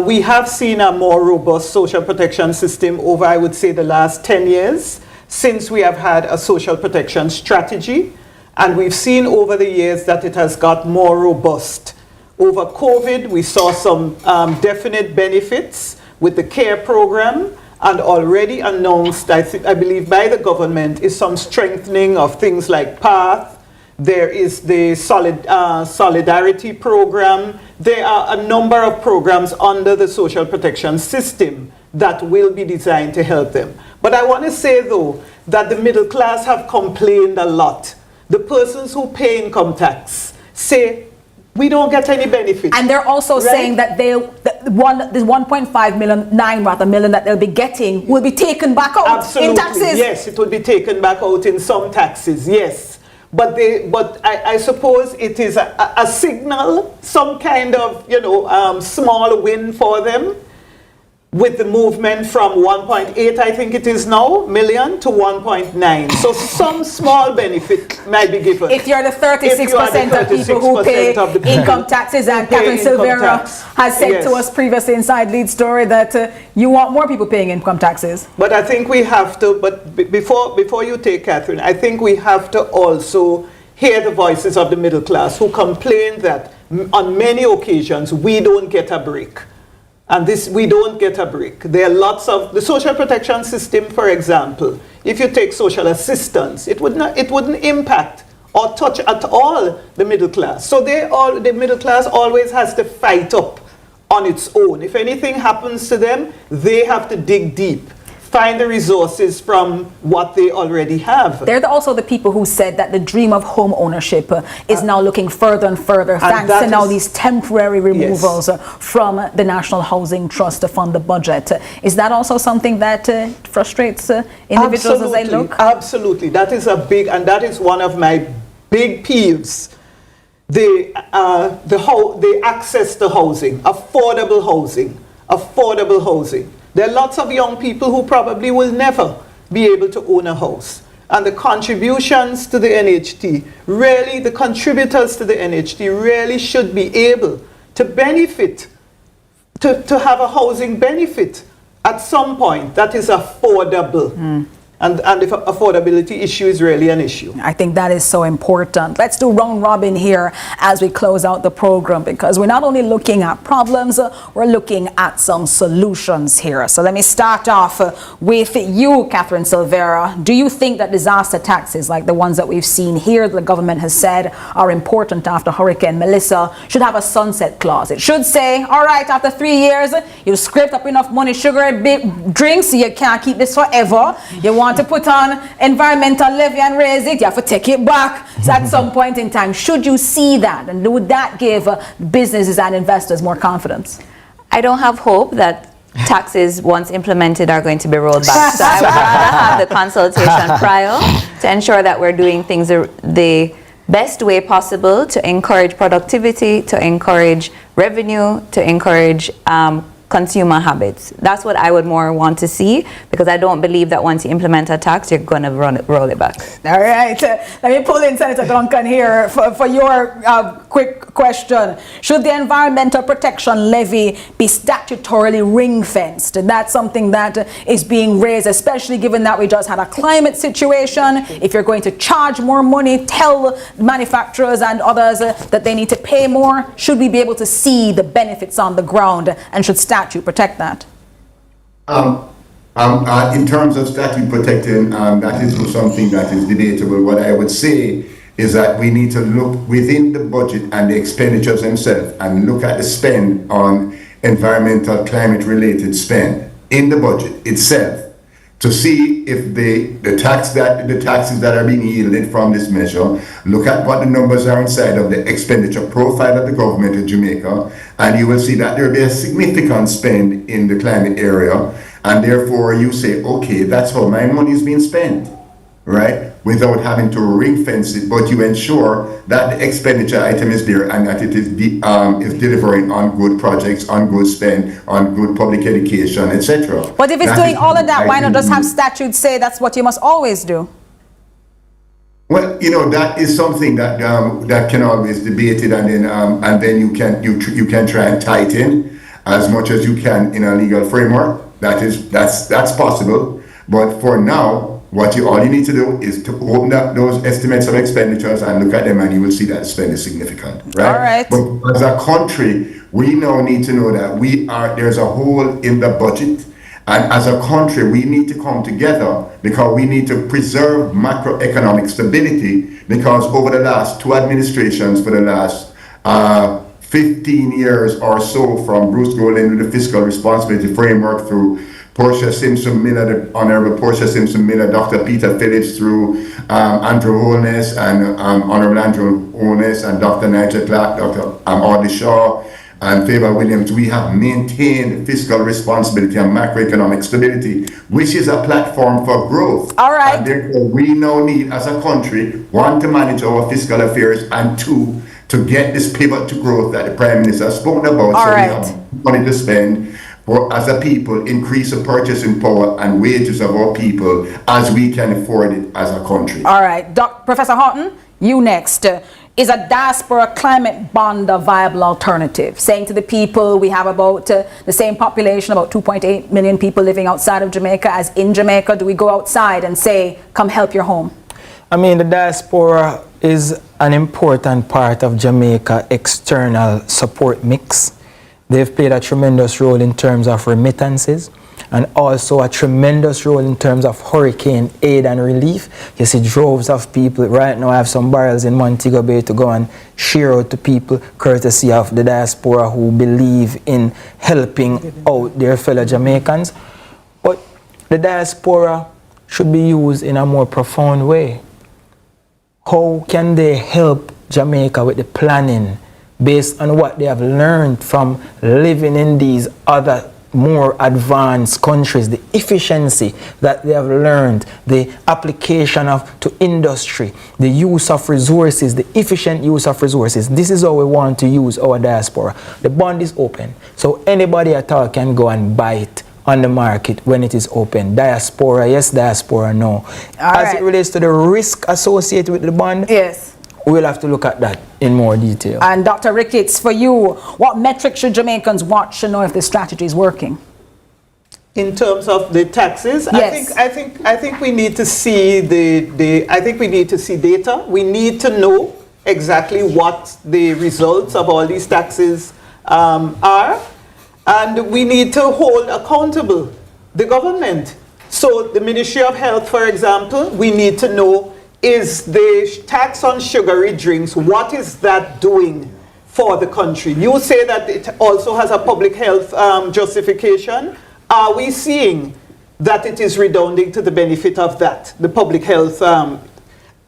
[SPEAKER 13] We have seen a more robust social protection system over, I would say, the last 10 years. Since we have had a social protection strategy, and we've seen over the years that it has got more robust. Over COVID, we saw some definite benefits with the CARE program, and already announced, I believe, by the government is some strengthening of things like PATH. There is the Solidarity program. There are a number of programs under the social protection system that will be designed to help them. But I want to say, though, that the middle class have complained a lot. The persons who pay income tax say, we don't get any benefit.
[SPEAKER 1] And they're also saying that the 1.5 million that they'll be getting will be taken back out in taxes.
[SPEAKER 13] Yes, it will be taken back out in some taxes, yes. But I suppose it is a signal, some kind of, small win for them, with the movement from 1.8, I think it is now, million to 1.9. So some small benefit might be given.
[SPEAKER 1] If you're the 36% of people who pay income taxes, and Catherine Silvera has said to us previously inside Lead Story that you want more people paying income taxes.
[SPEAKER 13] But I think we have to, before you take Catherine, I think we have to also hear the voices of the middle class who complain that on many occasions we don't get a break. And we don't get a break. There are lots of the social protection system, for example. If you take social assistance, it wouldn't impact or touch at all the middle class. So the middle class always has to fight up on its own. If anything happens to them, they have to dig deep, find the resources from what they already have.
[SPEAKER 1] They're also the people who said that the dream of home ownership is now looking further and further thanks to now these temporary removals from the National Housing Trust to fund the budget. Is that also something that frustrates individuals as they look?
[SPEAKER 13] Absolutely. That is and that is one of my big peeves. The access to housing, affordable housing. There are lots of young people who probably will never be able to own a house. And the contributions to the NHT, really, the contributors to the NHT really should be able to benefit, to have a housing benefit at some point that is affordable. And the affordability issue is really an issue.
[SPEAKER 1] I think that is so important. Let's do round robin here as we close out the program, because we're not only looking at problems, we're looking at some solutions here. So let me start off with you, Catherine Silvera. Do you think that disaster taxes like the ones that we've seen here, the government has said are important after Hurricane Melissa, should have a sunset clause? It should say, all right, after 3 years, you've scraped up enough money, sugar and drinks, you can't keep this forever. You want to put on environmental levy and raise it, you have to take it back. So at some point in time, should you see that, and would that give businesses and investors more confidence?
[SPEAKER 11] I don't have hope that taxes, once implemented, are going to be rolled back. So I would rather have the consultation prior to ensure that we're doing things the best way possible to encourage productivity, to encourage revenue, to encourage consumer habits. That's what I would more want to see, because I don't believe that once you implement a tax, you're going to roll it back.
[SPEAKER 1] All right. Let me pull in Senator Duncan here for your quick question. Should the environmental protection levy be statutorily ring-fenced? And that's something that is being raised, especially given that we just had a climate situation. If you're going to charge more money, tell manufacturers and others that they need to pay more. Should we be able to see the benefits on the ground, and should statute protect that?
[SPEAKER 12] In terms of statute protecting, that is something that is debatable. What I would say is that we need to look within the budget and the expenditures themselves and look at the spend on environmental, climate-related spend in the budget itself to see if the taxes that are being yielded from this measure, look at what the numbers are inside of the expenditure profile of the government of Jamaica, and you will see that there will be a significant spend in the climate area, and therefore you say, okay, that's how my money is being spent, right? Without having to ring fence it, but you ensure that the expenditure item is there and that it is delivering on good projects, on good spend, on good public education, etc.
[SPEAKER 1] But if it's doing all of that, why not just have statutes say that's what you must always do?
[SPEAKER 12] Well, you know, that is something that that can always be debated, and then you can try and tighten as much as you can in a legal framework. That's possible. But for now, all you need to do is to open up those estimates of expenditures and look at them, and you will see that spend is significant, right?
[SPEAKER 1] All right.
[SPEAKER 12] But as a country, we now need to know that there's a hole in the budget, and as a country, we need to come together because we need to preserve macroeconomic stability, because over the last two administrations, for the last 15 years or so, from Bruce Golding with the Fiscal Responsibility Framework through Portia Simpson-Miller, the Honorable Portia Simpson-Miller, Dr. Peter Phillips, through Andrew Holness and Honorable Andrew Holness and Dr. Nigel Clark, Dr. Audley Shaw and Faber Williams, we have maintained fiscal responsibility and macroeconomic stability, which is a platform for growth.
[SPEAKER 1] All right.
[SPEAKER 12] And therefore, we now need, as a country, one, to manage our fiscal affairs, and two, to get this pivot to growth that the Prime Minister has spoken about.
[SPEAKER 1] All
[SPEAKER 12] so
[SPEAKER 1] right.
[SPEAKER 12] we have money to spend. For as a people, increase the purchasing power and wages of our people as we can afford it as a country.
[SPEAKER 1] All right, Professor Horton, you next. Is a diaspora climate bond a viable alternative? Saying to the people, we have about the same population, about 2.8 million people living outside of Jamaica as in Jamaica. Do we go outside and say, come help your home?
[SPEAKER 3] I mean, the diaspora is an important part of Jamaica's external support mix. They've played a tremendous role in terms of remittances and also a tremendous role in terms of hurricane aid and relief. You see droves of people. Right now I have some barrels in Montego Bay to go and share out to people courtesy of the diaspora who believe in helping out their fellow Jamaicans. But the diaspora should be used in a more profound way. How can they help Jamaica with the planning based on what they have learned from living in these other more advanced countries, the efficiency that they have learned, the application to industry, the use of resources, the efficient use of resources. This is how we want to use our diaspora. The bond is open, so anybody at all can go and buy it on the market when it is open. Diaspora, yes, diaspora, no. As it relates to the risk associated with the bond,
[SPEAKER 1] yes,
[SPEAKER 3] we'll have to look at that in more detail.
[SPEAKER 1] And Dr. Ricketts, for you, what metrics should Jamaicans watch to know if this strategy is working?
[SPEAKER 13] In terms of the taxes,
[SPEAKER 1] yes.
[SPEAKER 13] I think we need to see we need to see data. We need to know exactly what the results of all these taxes are, and we need to hold accountable the government. So the Ministry of Health, for example, we need to know, is the tax on sugary drinks, what is that doing for the country? You say that it also has a public health justification. Are we seeing that it is redounding to the benefit of that, the public health?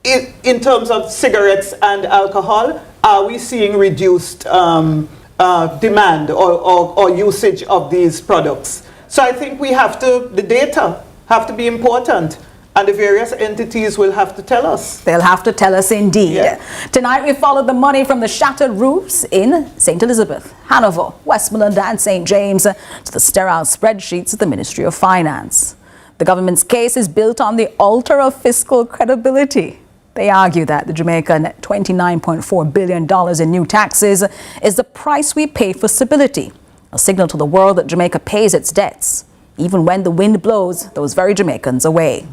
[SPEAKER 13] In terms of cigarettes and alcohol, are we seeing reduced demand or usage of these products? So I think the data have to be important. And the various entities will have to tell us.
[SPEAKER 1] They'll have to tell us indeed. Yeah. Tonight we followed the money from the shattered roofs in St. Elizabeth, Hanover, Westmoreland and St. James to the sterile spreadsheets of the Ministry of Finance. The government's case is built on the altar of fiscal credibility. They argue that the Jamaican $29.4 billion in new taxes is the price we pay for stability, a signal to the world that Jamaica pays its debts, even when the wind blows those very Jamaicans away.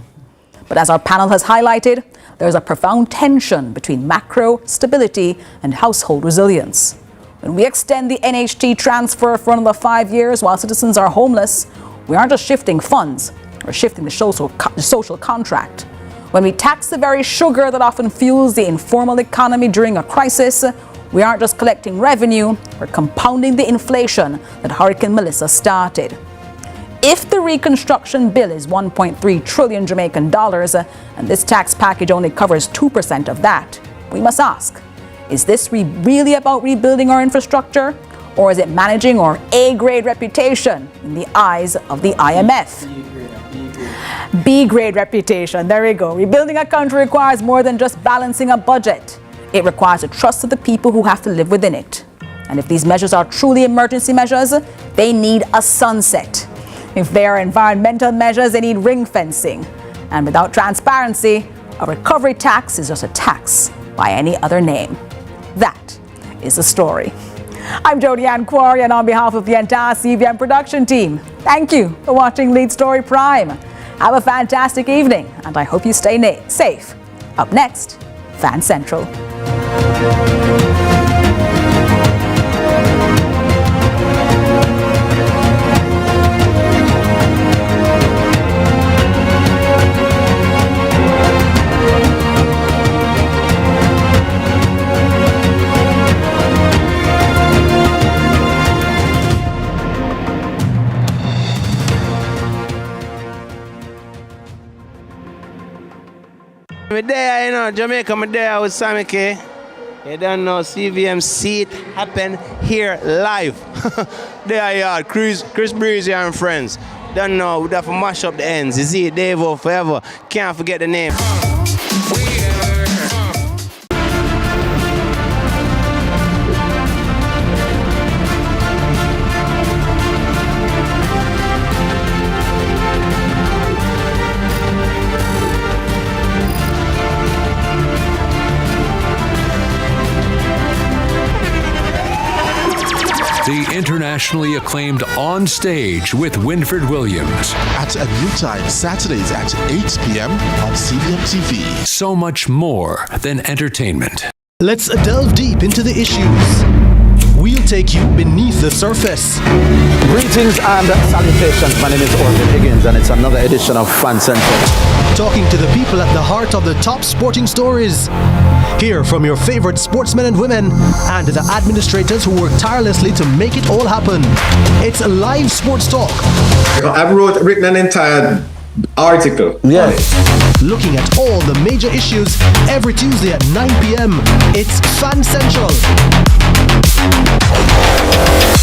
[SPEAKER 1] But as our panel has highlighted, there's a profound tension between macro stability and household resilience. When we extend the NHT transfer for another 5 years while citizens are homeless, we aren't just shifting funds, or shifting the social contract. When we tax the very sugar that often fuels the informal economy during a crisis, we aren't just collecting revenue, we're compounding the inflation that Hurricane Melissa started. If the reconstruction bill is 1.3 trillion Jamaican dollars and this tax package only covers 2% of that, we must ask, is this really about rebuilding our infrastructure, or is it managing our A-grade reputation in the eyes of the IMF? B-grade reputation, there we go. Rebuilding a country requires more than just balancing a budget. It requires the trust of the people who have to live within it. And if these measures are truly emergency measures, they need a sunset. If they are environmental measures, they need ring fencing. And without transparency, a recovery tax is just a tax by any other name. That is the story. I'm Jody Ann Quarry, and on behalf of the entire CVM production team, thank you for watching Lead Story Prime. Have a fantastic evening, and I hope you stay safe. Up next, Fan Central.
[SPEAKER 19] I'm there, you know, Jamaica, I'm there with Sammy K. You don't know, CVM see it happen here live. There you are, Chris Breezy and friends. Don't know, we'd have to mash up the ends. You see, Davo forever. Can't forget the name.
[SPEAKER 9] The internationally acclaimed On Stage with Winfred Williams.
[SPEAKER 10] At a new time, Saturdays at 8 p.m. on CVM TV.
[SPEAKER 9] So much more than entertainment.
[SPEAKER 16] Let's delve deep into the issues. We'll take you beneath the surface.
[SPEAKER 17] Greetings and salutations. My name is Orville Higgins, and it's another edition of Fan Central.
[SPEAKER 16] Talking to the people at the heart of the top sporting stories. Hear from your favorite sportsmen and women and the administrators who work tirelessly to make it all happen. It's a live sports talk.
[SPEAKER 18] I've written an entire article.
[SPEAKER 16] Yes. Looking at all the major issues every Tuesday at 9 p.m. It's Fan Central.